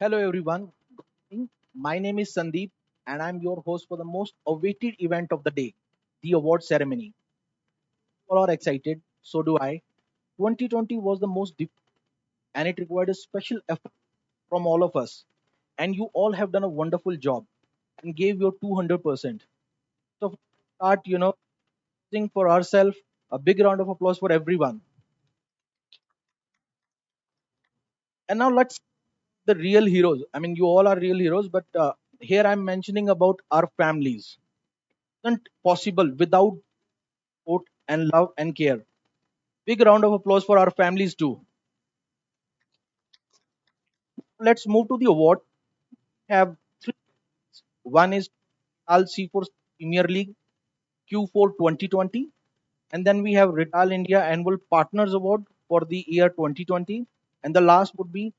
Hello, everyone. My name is Sandeep, and I'm your host for the most awaited event of the day, the award ceremony. All are excited, so do I. 2020 was the most deep, and it required a special effort from all of us. And you all have done a wonderful job and gave your 200%. So, start, sing for ourselves. A big round of applause for everyone. And now let's the real heroes. I mean, you all are real heroes, but here I'm mentioning about our families. Isn't possible without support and love and care. Big round of applause for our families too. Let's move to the award. Have three. One is Al C4 Premier League Q4 2020, and then we have Rital India Annual Partners Award for the year 2020, and the last would be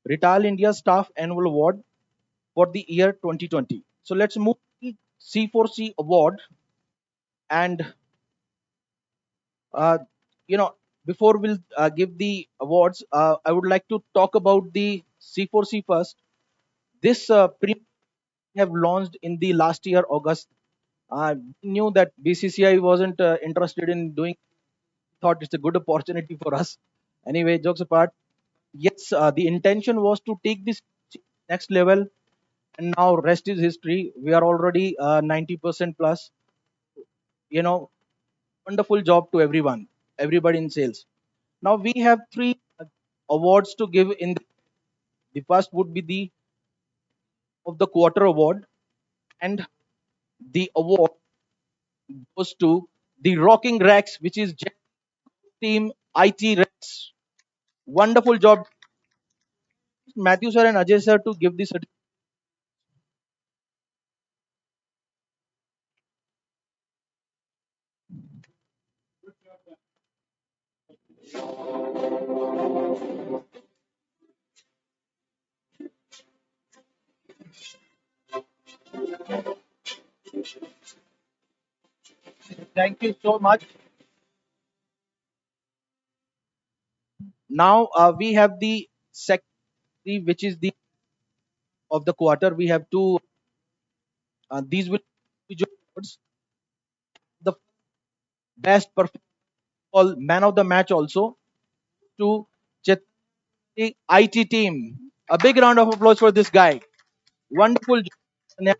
Rital India Staff Annual Award for the year 2020. So let's move to the C4C award, and uh, you know before we'll give the awards, I would like to talk about the C4C first. This have launched in the last year August. We knew that BCCI wasn't interested in doing. Thought it's a good opportunity for us. Anyway, jokes apart, yes, the intention was to take this next level, and now rest is history. We are already 90% plus. You know, wonderful job to everybody in sales. Now we have three awards to give. The first would be the of the quarter award, and the award goes to the Rocking Rex, which is Team IT Rex. Wonderful job, Matthew sir and Ajay sir, to give this. Thank you so much. Now we have the second, which is the of the quarter. We have two. These will be awards. The best performance, man of the match, also to Chetri IT team. A big round of applause for this guy. Wonderful job.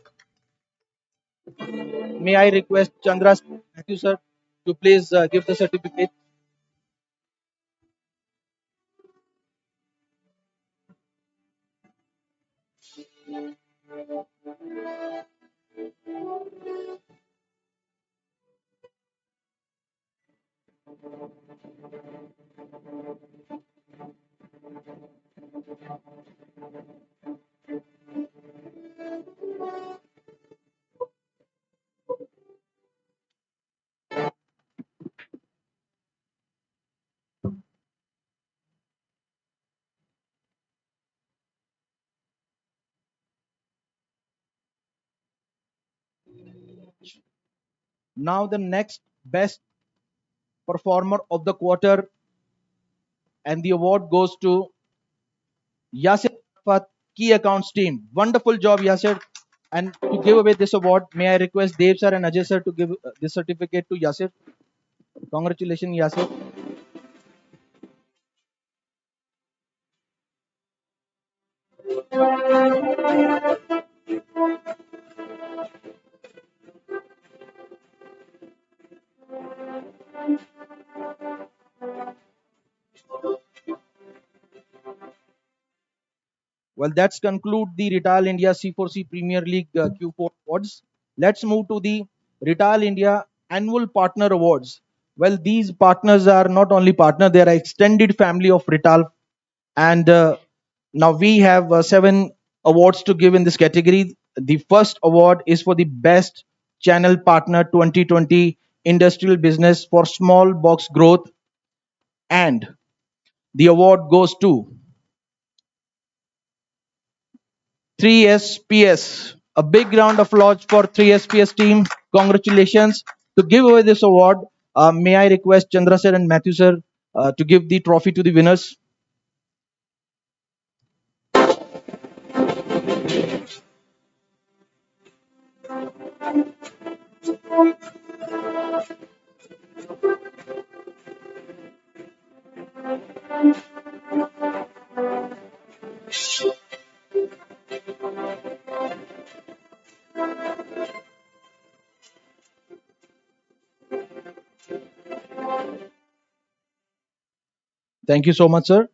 May I request Chandra, thank you, sir, to please give the certificate. Now the next best performer of the quarter, and the award goes to Yasir Arafat, Key Accounts team. Wonderful job, Yasir. And to give away this award, may I request Dev sir and Ajay sir to give this certificate to Yasir. Congratulations, Yasir. Well, that's conclude the Retail India C4C Premier League Q4 awards. Let's move to the Retail India Annual Partner Awards. Well, these partners are not only partner; they are extended family of Retail. And now we have seven awards to give in this category. The first award is for the Best Channel Partner 2020 Industrial Business for Small Box Growth, and the award goes to 3SPS. A big round of applause for 3SPS team. Congratulations. To give away this award, may I request Chandra sir and Matthew sir to give the trophy to the winners. Thank you so much, sir.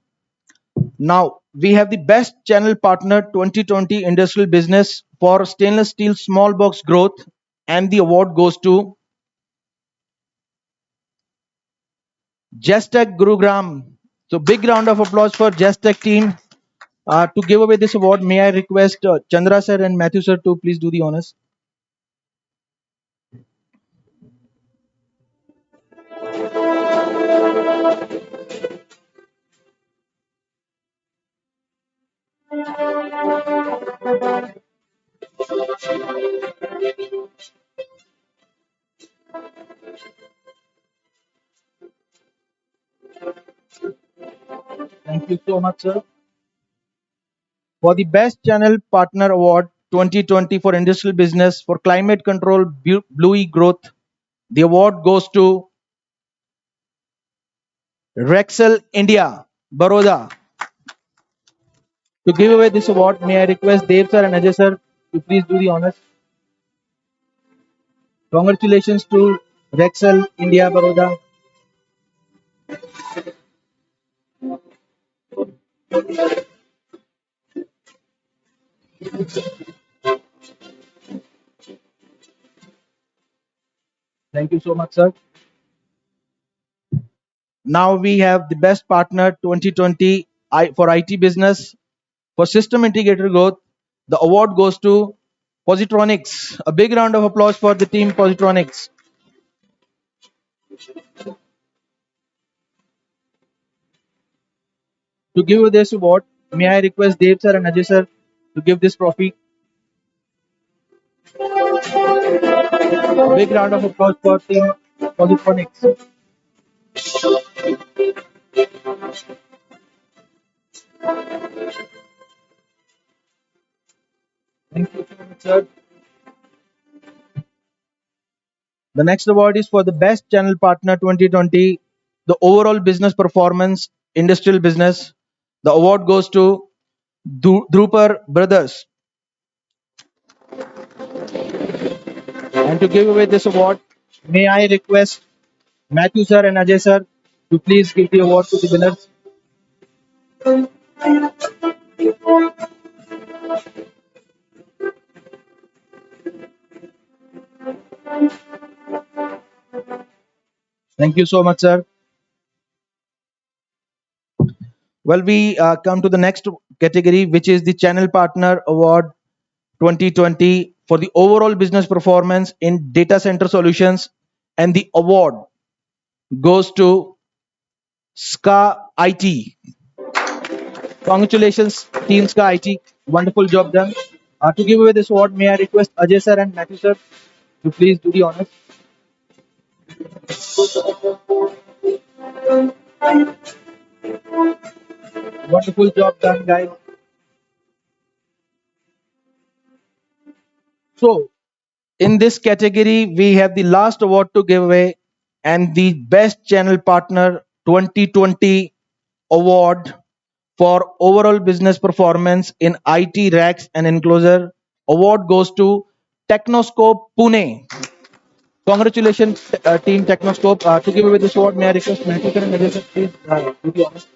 Now we have the best channel partner 2020 industrial business for stainless steel small box growth, and the award goes to Jestech Gurugram. So big round of applause for Jestech team. To give away this award, may I request Chandra sir and Matthew sir to please do the honors. Thank you so much, sir. For the Best Channel Partner Award 2020 for Industrial Business for Climate Control Bluey Growth, the award goes to Rexel India, Baroda. To give away this award, may I request Dev sir and Ajay sir to please do the honors. Congratulations to Rexel India, Baroda. Thank you so much, sir. Now we have the Best Partner 2020 for IT Business for System Integrator Growth. The award goes to Positronics. A big round of applause for the team Positronics. To give you this award, may I request Dev sir and Ajay sir to give this trophy. A big round of applause for team Positronics. Thank you so much, sir. The next award is for the Best Channel Partner 2020, the overall business performance, industrial business. The award goes to Drupar Brothers. And to give away this award, may I request Matthew sir and Ajay sir to please give the award to the winners. Thank you so much, sir. Well, we come to the next category, which is the Channel Partner Award 2020 for the overall business performance in data center solutions, and the award goes to SCA IT. Congratulations, Team SCA IT. Wonderful job done. To give away this award, may I request Ajay sir and Matthew sir to please do the honors. Wonderful job done, guys. So, in this category, we have the last award to give away, and the Best Channel Partner 2020 award for overall business performance in IT racks and enclosure. Award goes to Technoscope Pune. Congratulations, team Technoscope. To give away this award, may I request Matthew and Ajay sir, please do the honors.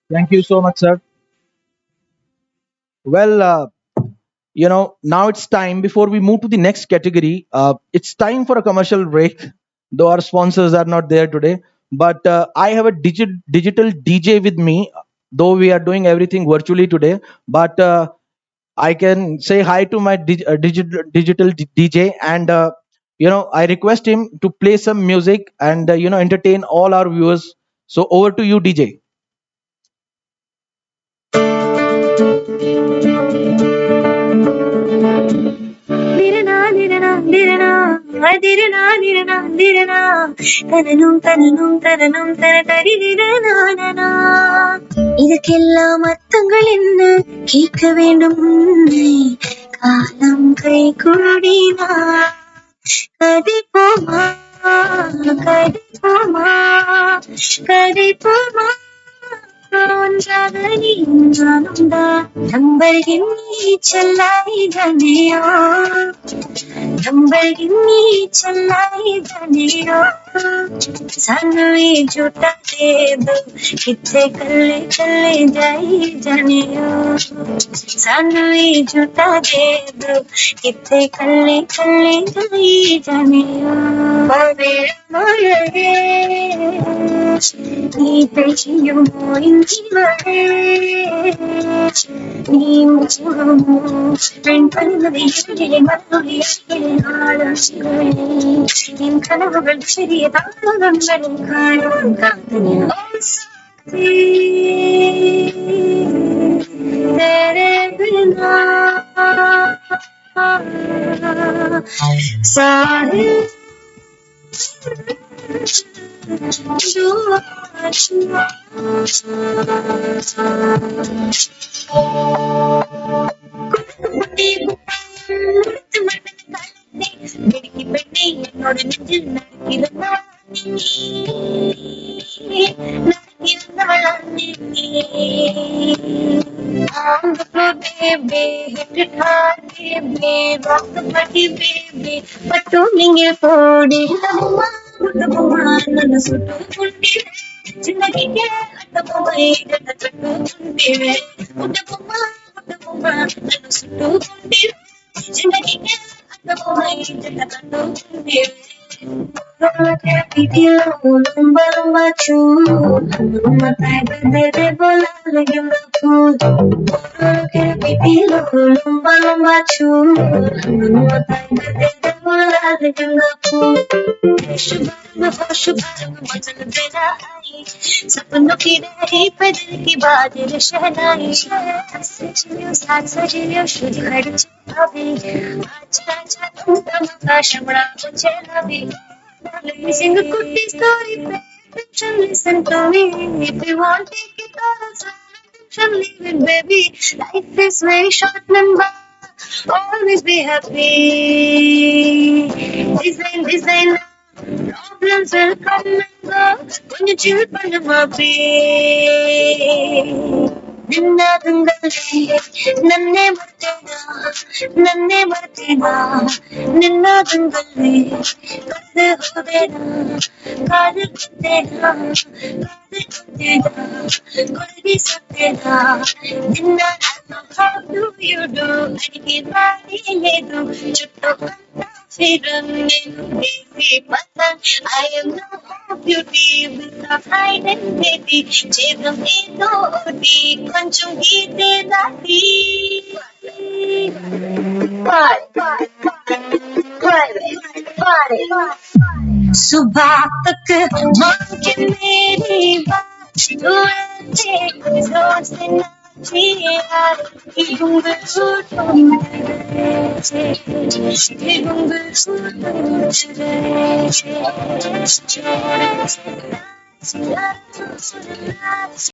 Thank you so much, sir. Well, now it's time before we move to the next category. It's time for a commercial break, though our sponsors are not there today. But I have a digital DJ with me, though we are doing everything virtually today. But I can say hi to my digital DJ, and I request him to play some music and entertain all our viewers. So over to you, DJ. ദിരനാ ദിരനാ ദിരനാ ദിരനാ ദിരനാ ദിരനാ തനനും തനനും തനനും തന തരിതിരനാനനാ இதுக்கெல்லாம் அர்த்தங்கள் என்ன கேட்க வேண்டும் உன்னை காலம் கை கூடினா கதிப்போமா கதிப்போமா கதிப்போமா ഒന്നാകനി ഞാനുണ്ടാ നമ്പരിങ്ങി ചെല്ലായി ജനിയോ नंबरगिन्नी चलाई जानियो सानू ही झूठा दे दो किथे कल्ले कल्ले जाई जानियो सानू ही झूठा दे दो किथे कल्ले कल्ले जाई जानियो बाबे मोये नी पेचियो मोइंदी मरे नी मुझमो பெண்பல்வதை மறுபடி என் கனவுகள் சிறிய தாமதங்களும் காணும் காத்தனில் तेरे बिना सारे छुआ छुआ வெடிக்கி பெண்ணை என்னோட நெஞ்சில் நடக்கிறவளா on the floor, baby, hit it hard, baby, rock the body, baby, but turning it forward, the woman, the suit, जिंदगी के अटको गई जट चटो कुंडी उठ बुमा ननु सुटो कुंडी जिंदगी के अटको गई जट चटो कुंडी Video lumba lumba chu lumba tai bade bola lagi maku video lumba lumba chu lumba tai bade bola lagi maku शुभ मचल देना आई सपनों की रही पे दिल की बादल शहनाई साथ सजियो शुद्ध खर्च अभी आज राजा तुम का शमड़ा मुझे लवी Sing a good story, pay attention, listen to me. If you want, take it all, attention, leave it, baby. Life is very short, number. Always be happy. Design. Problems will come and go when you chill for the happy. ನಿನ್ನದಂಗಲಿ ನನ್ನೇ ಮರ್ತಿನ ನಿನ್ನದಂಗಲಿ ಕರೆದು ಹೋದೇನ ಕಾದು ಕುಂತೇನ ಕೊರಗಿಸುತ್ತೇನ ನಿನ್ನ how do you do ಅಡಿಗೆ ಬಾಯಿಲೆದು చుట్టూ I am no beauty without identity. Chegam edo odi koncham geete dati. सुबह तक मांग के मेरी बात तू ऐसे जोर से नाची यार ये घुंघरू टूट गए ये घुंघरू टूट गए